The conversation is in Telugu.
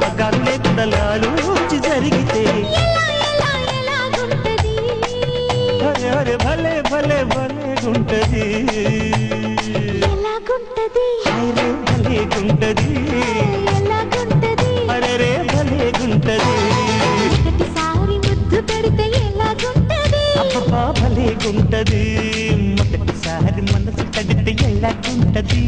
పగ్గాలు లేకుండా లాలూచి జరిగితే అరే భలే భలే భలే గుంటది భలే గుంటది అరే రే భలే గుంటది ముద్దు పెడితే ఎలాగుంటది అబ్బా భలే గుంటది మొదటిసారి మనసు కడితే ఎలాగుంటది